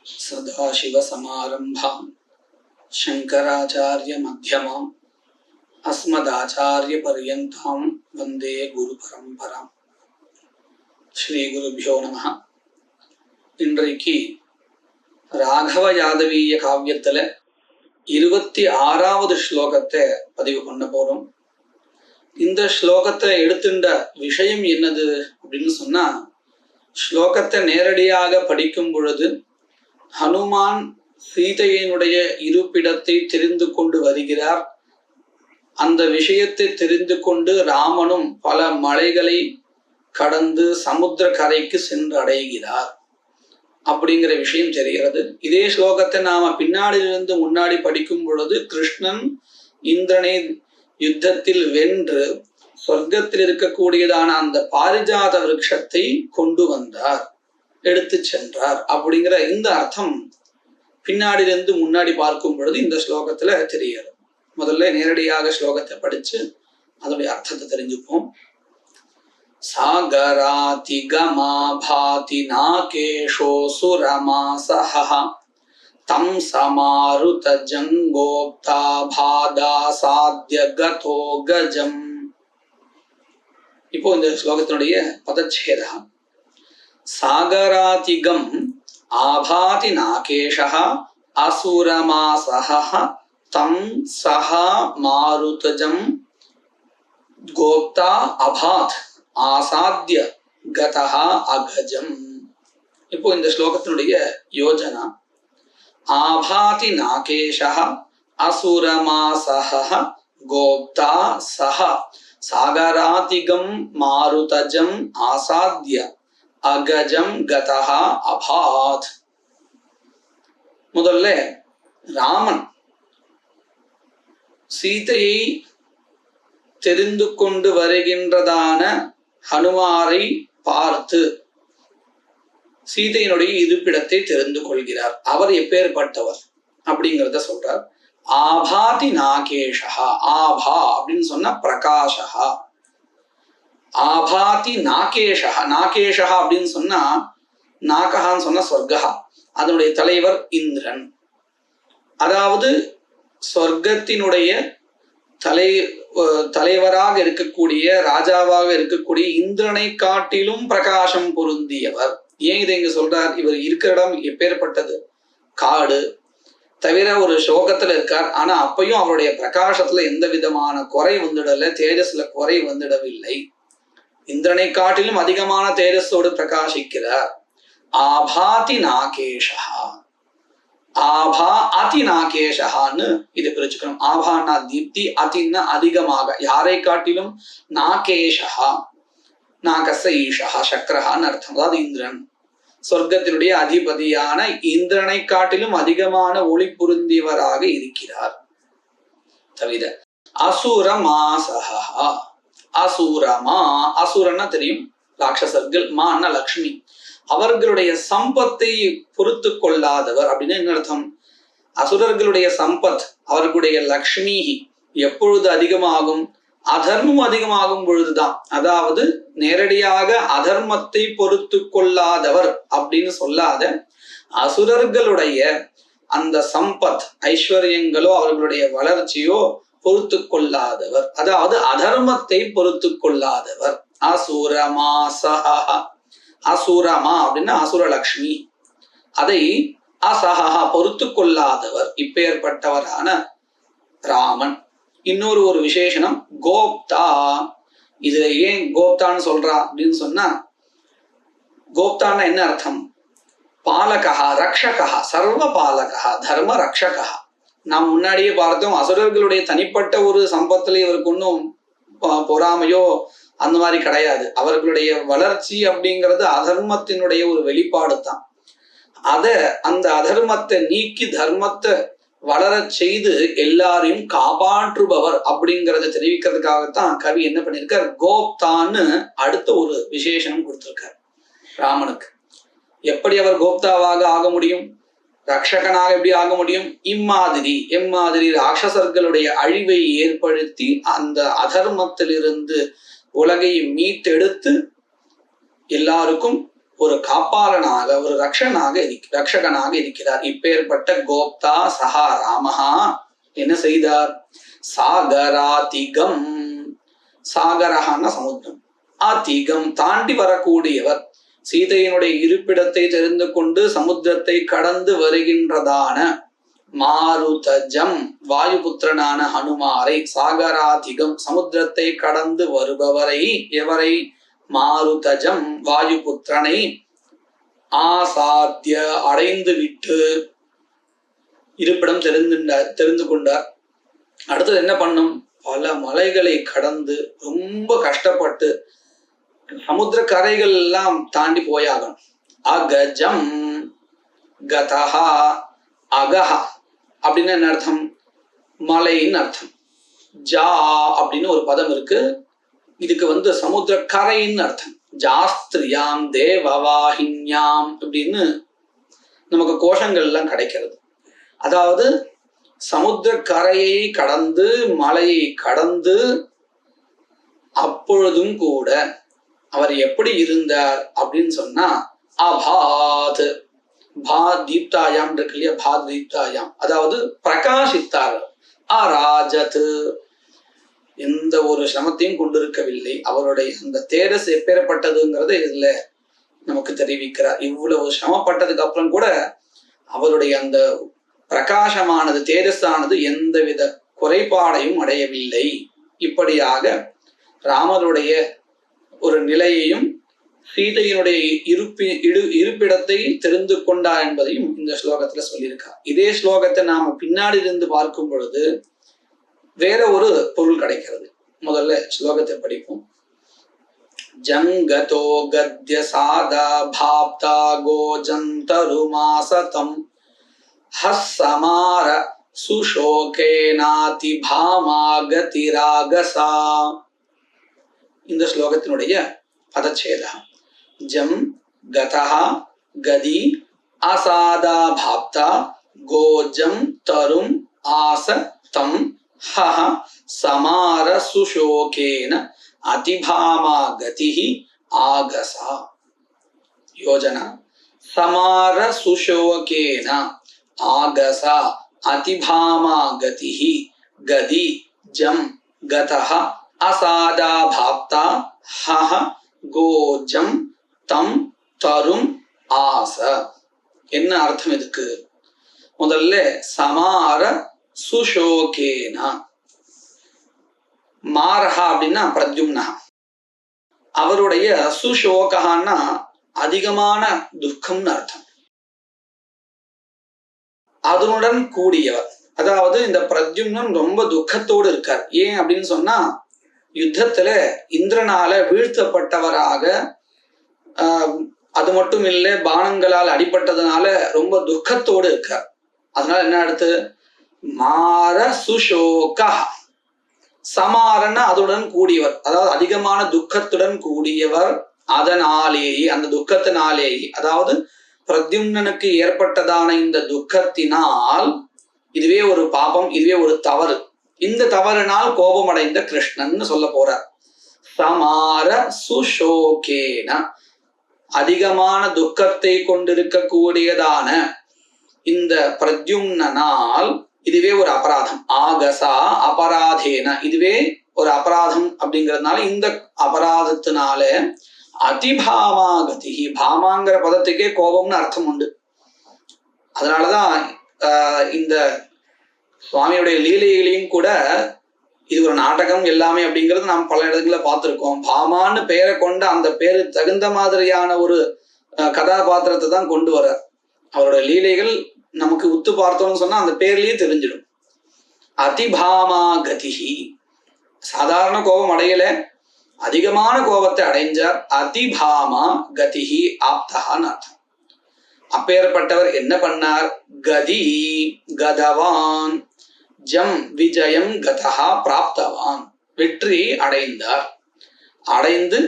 सदाशिवसमारम्भां शङ्कराचार्यमध्यमाम् अस्मदाचार्यपर्यन्तां वन्दे गुरुपरम्पराम्. ஸ்ரீ குருபியோ நமஹ. இன்றைக்கு ராகவ யாதவீய காவியத்துல 26வது ஸ்லோகத்தை பதிவு பண்ண போறோம். இந்த ஸ்லோகத்தை எடுத்துட்ட விஷயம் என்னது அப்படின்னு சொன்னா, ஸ்லோகத்தை நேரடியாக படிக்கும் பொழுது ஹனுமான் சீதையினுடைய இருப்பிடத்தை தெரிந்து கொண்டு வருகிறார். அந்த விஷயத்தை தெரிந்து கொண்டு ராமனும் பல மலைகளை கடந்து சமுத்திர கரைக்கு சென்று அடைகிறார் அப்படிங்கிற விஷயம் தெரிகிறது. இதே ஸ்லோகத்தை நாம பின்னாடியிலிருந்து முன்னாடி படிக்கும் பொழுது கிருஷ்ணன் இந்திரனை யுத்தத்தில் வென்று சொர்க்கத்தில் இருக்கக்கூடியதான அந்த பாரிஜாத விருட்சத்தை கொண்டு வந்தார், எடுத்து சென்றார் அப்படிங்கிற இந்த அர்த்தம் பின்னாடியிலிருந்து முன்னாடி பார்க்கும் பொழுது இந்த ஸ்லோகத்துல தெரிகிறது. முதல்ல நேரடியாக ஸ்லோகத்தை படிச்சு அதனுடைய அர்த்தத்தை தெரிஞ்சுப்போம். சாகராதி கமாபாதி நாகேஷோ சுரமாசஹ தம் சமாருத ஜங்கோப்தா பாதா சாத்ய கதோ கஜம். இப்போ இந்த ஸ்லோகத்தினுடைய பதச்சேதா, சாகராதிகம் ஆபாதி நாகேஷஹ அசுரமாசஹ தம் சஹ மாருதஜம் கோப்தா அபாத் ஆசாத்ய கதஹ அகஜம். இப்போ இந்த ஸ்லோகத்தினுடைய யோஜனா, ஆபாதி நாகேஷஹ அசுரமாசஹ கோப்தா சஹ சாகராதிகம் மாருதஜம் ஆசாத்ய அகஜம் கதஹ அபாத். முதல்ல ராமன் சீதையை தெரிந்து கொண்டு வருகின்றதான ஹனுமாரை பார்த்து சீதையினுடைய இருப்பிடத்தை தெரிந்து கொள்கிறார். அவர் எப்பேற்பட்டவர் அப்படிங்கிறத சொல்றார். ஆபாதி நாகேஷா, ஆபா அப்படின்னு சொன்னா பிரகாஷா, ஆபாதி நாகேஷா. நாகேஷா அப்படின்னு சொன்னா, நாகஹான்னு சொன்னா சொர்க்கா, அதனுடைய தலைவர் இந்திரன். அதாவது சொர்க்கத்தினுடைய தலைவராக இருக்கக்கூடிய, ராஜாவாக இருக்கக்கூடிய இந்திரனை காட்டிலும் பிரகாசம் பொருந்தியவர். ஏன் இதை இங்க சொல்றார்? இவர் இருக்கிற இடம் எப்பேற்பட்டது? காடு. தவிர ஒரு சோகத்துல இருக்கார். ஆனா அப்பயும் அவருடைய பிரகாசத்துல எந்த விதமான குறை வந்துடல, தேஜஸ்ல குறை வந்துடவில்லை. இந்திரனை காட்டிலும் அதிகமான தேஜஸோடு பிரகாசிக்கிறார். ஆபாதி நாகேஷா, ஆபா அதி நாகேஷான்னு இது பிரிச்சுக்கணும். ஆபான்னா தீப்தி, அதின்னா அதிகமாக, யாரை காட்டிலும். நாகேஷா, நாகச ஈஷா, சக்கரஹான்னு அர்த்தம். அதாவது இந்திரன், சொர்க்கத்தினுடைய அதிபதியான இந்திரனை காட்டிலும் அதிகமான ஒளி புரிந்தியவராக இருக்கிறார். தவிர அசுரமாசஹா, அசுரமா, அசுரன்னா தெரியும், ராட்சசர்கள். மான்னா லக்ஷ்மி. அவர்களுடைய சம்பத்தை பொறுத்து கொள்ளாதவர் அப்படின்னு என்ன அர்த்தம்? அசுரர்களுடைய சம்பத், அவர்களுடைய லக்ஷ்மி எப்பொழுது அதிகமாகும்? அதர்மம் அதிகமாகும் பொழுதுதான். அதாவது நேரடியாக அதர்மத்தை பொறுத்து கொள்ளாதவர் அப்படின்னு சொல்லாத, அசுரர்களுடைய அந்த சம்பத், ஐஸ்வர்யங்களோ அவர்களுடைய வளர்ச்சியோ பொறுத்து கொள்ளாதவர், அதாவது அதர்மத்தை பொறுத்து கொள்ளாதவர். அசுரமாசஹா, அசுரமா அப்படின்னா அசுரலக்ஷ்மி, அதை அசஹா பொறுத்து கொள்ளாதவர், இப்பேற்பட்டவரான ராமன். இன்னொரு ஒரு விசேஷனம் கோப்தா. இதுல ஏன் கோப்தான்னு சொல்றா அப்படின்னு சொன்னா, கோப்தான்னா என்ன அர்த்தம்? பாலகா, ரக்ஷகா, சர்வ பாலகா, தர்ம ரக்ஷகா. நாம் முன்னாடியே பார்த்தோம், அசுரர்களுடைய தனிப்பட்ட ஒரு சம்பத்துல இவருக்கு ஒன்றும் பொறாமையோ அந்த மாதிரி கிடையாது. அவர்களுடைய வளர்ச்சி அப்படிங்கிறது அதர்மத்தினுடைய ஒரு வெளிப்பாடு தான். அந்த அதர்மத்தை நீக்கி தர்மத்தை வளர செய்து எல்லாரையும் காப்பாற்றுபவர் அப்படிங்கிறத தெரிவிக்கிறதுக்காகத்தான் கவி என்ன பண்ணியிருக்கார்? கோப்தான்னு அடுத்த ஒரு விசேஷனம் கொடுத்திருக்கார் ராமனுக்கு. எப்படி அவர் கோப்தாவாக ஆக முடியும்? ரக்ஷகனாக எப்படி ஆக முடியும்? எம்மாதிரி ராட்சசர்களுடைய அழிவை ஏற்படுத்தி அந்த அதர்மத்திலிருந்து உலகை மீட்டெடுத்து எல்லாருக்கும் ஒரு காப்பாளனாக, ஒரு ரக்ஷகனாக இருக்கிறார். இப்பேற்பட்ட கோப்தா சஹா ராமஹா என்ன செய்தார்? சாகராதிகம், சாகரஹான சமுத்திரம், அதிகம் தாண்டி வரக்கூடியவர், சீதையினுடைய இருப்பிடத்தை தெரிந்து கொண்டு சமுத்திரத்தை கடந்து வருகின்றதான மாருதஜம் வாயுபுத்திரனான ஹனுமாரை, சாகராதிகம் சமுத்திரத்தை கடந்து வருபவரை, எவரை? மாருதஜம் வாயுபுத்திரனை ஆசாத்திய அடைந்து விட்டு இருப்பிடம் தெரிந்து கொண்டார். அடுத்தது என்ன பண்ணும்? பல மலைகளை கடந்து ரொம்ப கஷ்டப்பட்டு சமுத்திர கரைகள் எல்லாம் தாண்டி போயாகணும். அகஜம் கதஹா, அகஹா அப்படின்னு என்ன அர்த்தம்? மலைன்னு அர்த்தம். ஜா அப்படின்னு ஒரு பதம் இருக்கு, இதுக்கு சமுத்திர கரைன்னு அர்த்தம். ஜாஸ்திரியாம் தேவவாஹின்யாம் அப்படின்னு நமக்கு கோஷங்கள் எல்லாம் கிடைக்கிறது. அதாவது சமுத்திர கரையை கடந்து மலையை கடந்து, அப்பொழுதும் கூட அவர் எப்படி இருந்தார் அப்படின்னு சொன்னா அபாத், பாத் தீப்தாயாம் இருக்கு இல்லையா, பாத் தீப்தாயாம், அதாவது பிரகாசித்தார். அராஜத், எந்த ஒரு சிரமத்தையும் கொண்டிருக்கவில்லை. அவருடைய அந்த தேஜஸ் எப்பேற்பட்டதுங்கிறது இதுல நமக்கு தெரிவிக்கிறார். இவ்வளவு சிரமப்பட்டதுக்கு அப்புறம் கூட அவருடைய அந்த பிரகாசமானது, தேஜஸானது எந்தவித குறைபாடையும் அடையவில்லை. இப்படியாக ராமருடைய ஒரு நிலையையும் சீதையினுடைய இருப்பிடத்தை தெரிந்து கொண்டார் என்பதையும் இந்த ஸ்லோகத்துல சொல்லியிருக்கார். இதே ஸ்லோகத்தை நாம பின்னாடி இருந்து பார்க்கும் பொழுது வேற ஒரு பொருள் கிடைக்கிறது. முதல்ல ஸ்லோகத்தை படிப்போம். ஜங்கதோ கத்ய சாதா பாப்தா கோஜந்தருமாசதம் ஹஸ்ஸமார சுஷோகேனாதி பாமாகதிராகசா. இந்த ஸ்லோகத்தினுடைய பதச்சேதம் ஜம் கதஹ கதி அசாதா பாப்தா கோஜம் தரும் ஆச தம் ஹஹ சமார சுஷோகேன அதிபாமா கதிஹி ஆகசா. யோஜனா சமார சுஷோகேன ஆகசா அதிபாமா கதிஹி கதி ஜம் கதஹ அசாதா பாப்தா ஹஹ கோஜம் தம் தரும் ஆச. என்ன அர்த்தம் இதுக்கு? முதல்ல சமார சுஷோகேனா, மாரஹா அப்படின்னா பிரத்யும்னா, அவருடைய சுஷோகான்னா அதிகமான துக்கம்னு அர்த்தம். அதனுடன் கூடியவர், அதாவது இந்த பிரத்யும்னன் ரொம்ப துக்கத்தோடு இருக்கார். ஏன் அப்படின்னு சொன்னா, யுத்தத்துல இந்திரனால வீழ்த்தப்பட்டவராக, அது மட்டும் இல்லை பானங்களால் அடிபட்டதுனால ரொம்ப துக்கத்தோடு இருக்கார். அதனால என்ன அடுத்து? மார சுஷோகா, சமாரன்னா அதுடன் கூடியவர், அதாவது அதிகமான துக்கத்துடன் கூடியவர். அதனாலேயே, அந்த துக்கத்தினாலேயே, அதாவது பிரத்யும்னனுக்கு ஏற்பட்டதான இந்த துக்கத்தினால், இதுவே ஒரு பாபம், இதுவே ஒரு தவறு, இந்த தவறினால் கோபமடைந்த கிருஷ்ணன் சொல்ல போறார். சமார சுஷோகேன, அதிகமான துக்கத்தை கொண்டிருக்கக்கூடியதான இந்த பிரத்யும்னனால், இதுவே ஒரு அபராதம். ஆகசா அபராதேன, இதுவே ஒரு அபராதம் அப்படிங்கிறதுனால, இந்த அபராதத்தினால அதிபாமாகதி, பாமாங்கிற பதத்துக்கே கோபம்னு அர்த்தம் உண்டு. அதனாலதான் இந்த சுவாமியுடைய லீலைகளையும் கூட இது ஒரு நாடகம் எல்லாமே அப்படிங்கிறது நாம் பல இடத்துல பார்த்திருக்கோம். பாமான்னு பெயரை கொண்ட அந்த பேரு தகுந்த மாதிரியான ஒரு கதாபாத்திரத்தை தான் கொண்டு வர. அவருடைய லீலைகள் நமக்கு உத்து பார்த்தோம்னு சொன்னா அந்த பேர்லயே தெரிஞ்சிடும். அதிபாமா கதிஹி, சாதாரண கோபம் அடையல, அதிகமான கோபத்தை அடைஞ்சார். அதிபாமா கதிஹி ஆப்தஹான்னு அர்த்தம். அப்பேற்பட்டவர் என்ன பண்ணார்? கதி கதவான், ஜம் விஜயம் கதஹா பிராப்தவான், வெற்றி அடைந்தார். அடைந்து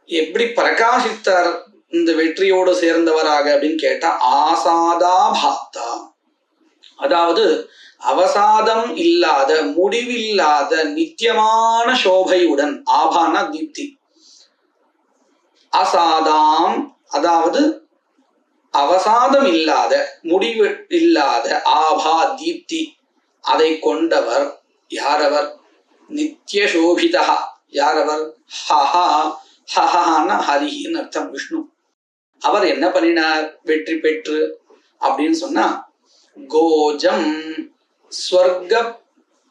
எப்படி பிரகாசித்தார் இந்த வெற்றியோடு சேர்ந்தவராக அப்படின்னு கேட்டா, ஆசாதா பாப்தா, அதாவது அவசாதம் இல்லாத, முடிவில்லாத நித்தியமான சோபையுடன், ஆபான தீப்தி, அசாதாம் அதாவது அவசாதம் இல்லாத, முடிவு இல்லாத ஆபா தீப்தி அதை கொண்டவர். யாரவர்? நித்திய சோபிதா. யாரவர்? ஹஹா. ஹஹான ஹரின்னு அர்த்தம், விஷ்ணு. அவர் என்ன பண்ணினார் வெற்றி பெற்று அப்படின்னு சொன்னா, கோஜம்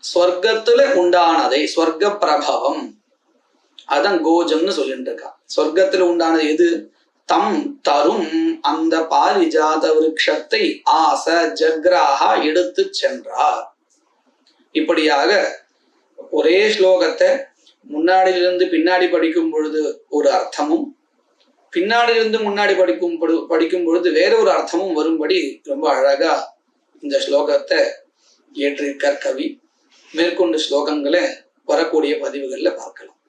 ஸ்வர்க்கத்துல உண்டானதை, ஸ்வர்க்க பிரபவம், அதான் கோஜம்னு சொல்லிட்டு இருக்கா. சொர்க்கத்துல உண்டானது எது? தம் தரும் அந்த பாரிஜாத விருட்சத்தை ஆச ஜக்ராக எடுத்து சென்றார். இப்படியாக ஒரே ஸ்லோகத்தை முன்னாடியிலிருந்து பின்னாடி படிக்கும் பொழுது ஒரு அர்த்தமும், பின்னாடியிலிருந்து முன்னாடி படிக்கும் பொழுது வேற ஒரு அர்த்தமும் வரும்படி ரொம்ப அழகா இந்த ஸ்லோகத்தை ஏற்றிருக்கார் கவி. மேற்கொண்டு ஸ்லோகங்களை வரக்கூடிய பதிவுகள்ல பார்க்கலாம்.